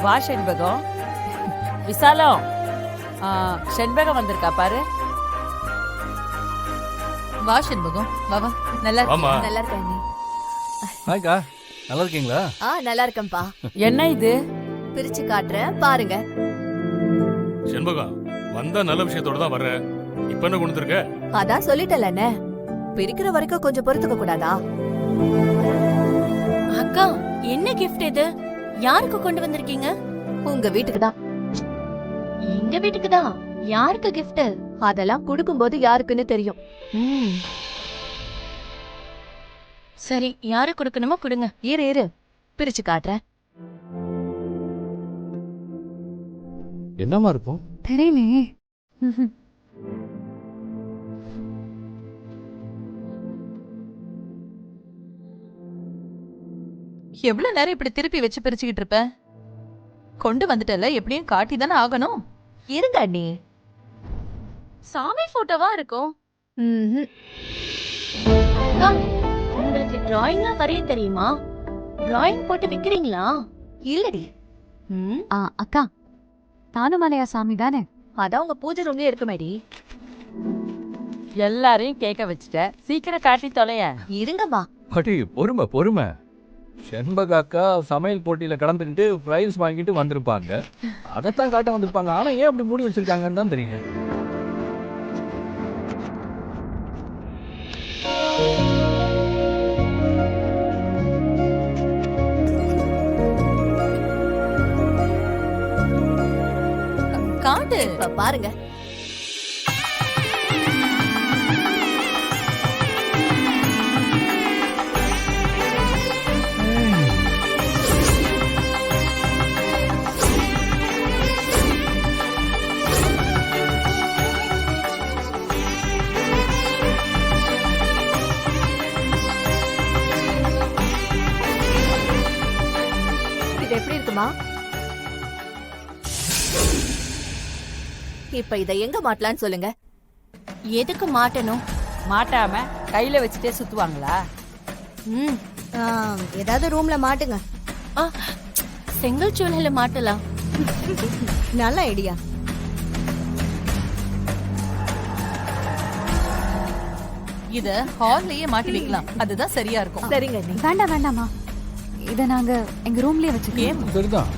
வா செண்பகம். விசாலம், செண்பகம் வந்திருக்கா பாரு. வா செண்பகம், வா வா. நல்லா நல்லா இருக்கேன் நீ. ஹாய்க்கா, நல்லா இருக்கீங்களா? நல்லா இருக்கேன்பா. என்ன இது? பிரிச்சு காட்டுறேன் பாருங்க. செண்பகம் வந்தா நல்ல விஷயத்தோட தான் வர்ற. இப்ப என்ன கொண்டு இருக்க? அதான் சொல்லிட்டலண்ணே, பிரிக்கிற வரைக்கும் கொஞ்சம் பொறுத்துக்க கூடாதா? அக்கா, என்ன கிஃப்ட் இது? யாருக்கு கொண்டு வந்திருக்கீங்க? உங்க வீட்டுக்கு தான். எங்க வீட்டுக்கு தான். யாருக்கு கிஃப்ட்? அதெல்லாம் கொடுக்கும்போது யாருக்குன்னு தெரியும். சரி, யாரு கொடுக்கணுமோ கொடுங்க. இரு பிரிச்சு காட்டுறேன். என்னமா இருக்கும்? தெரியலையே. எவ்வளவு நேரம் இப்படி திருப்பி வச்சு பிரிச்சுக்கிட்டு இருப்ப? கொண்டு வந்துட்டல, எப்படியும் காட்டி தானே ஆகணும். இருங்க அண்ணி. சாமி போட்டோவா இருக்கும். அக்கா, உங்களுக்கு டிராயிங்லாம் வரைய தெரியுமா? டிராயிங் போட்டு விக்கிறீங்களா? இல்லடி. அக்கா, தானுமலையா சாமி தானே? அதான் உங்க பூஜை ரூம்லயே இருக்குமேடி. எல்லாரையும் கேட்க வச்சுட்ட, சீக்கிரம் காட்டி தொலைய. இருங்கம்மா. அடி பொறுமை. செண்பகாக்கா சமையல் போட்டியில கலந்துக்கிட்டு பிரைஸ் வாங்கிட்டு வந்திருப்பாங்க. அதைத்தான் காட்ட வந்திருப்பாங்க. ஆனா ஏன் அப்படி மூடி வச்சிருக்காங்கன்னு தான் தெரியுங்க. காட்டு. இப்ப பாருங்க. இது எப்படி இருக்குமா? இப்ப இதை எங்க மாட்டலான்னு சொல்லுங்க. எதுக்கு மாட்டணும்? மாட்டாம கையில வச்சுட்டே சுத்துவாங்களா? ஏதாவது ரூம்ல மாட்டுங்க. செங்கல் சூளையில மாட்டலாம். நல்ல ஐடியா. இத ஹால்லயே மாட்டி வைக்கலாம். அதுதான் சரியா இருக்கும். சரிங்க அண்ணி. வேண்டாமா, இத நாங்க எங்க ரூம்லயே வச்சுக்கோம். சரிதான்.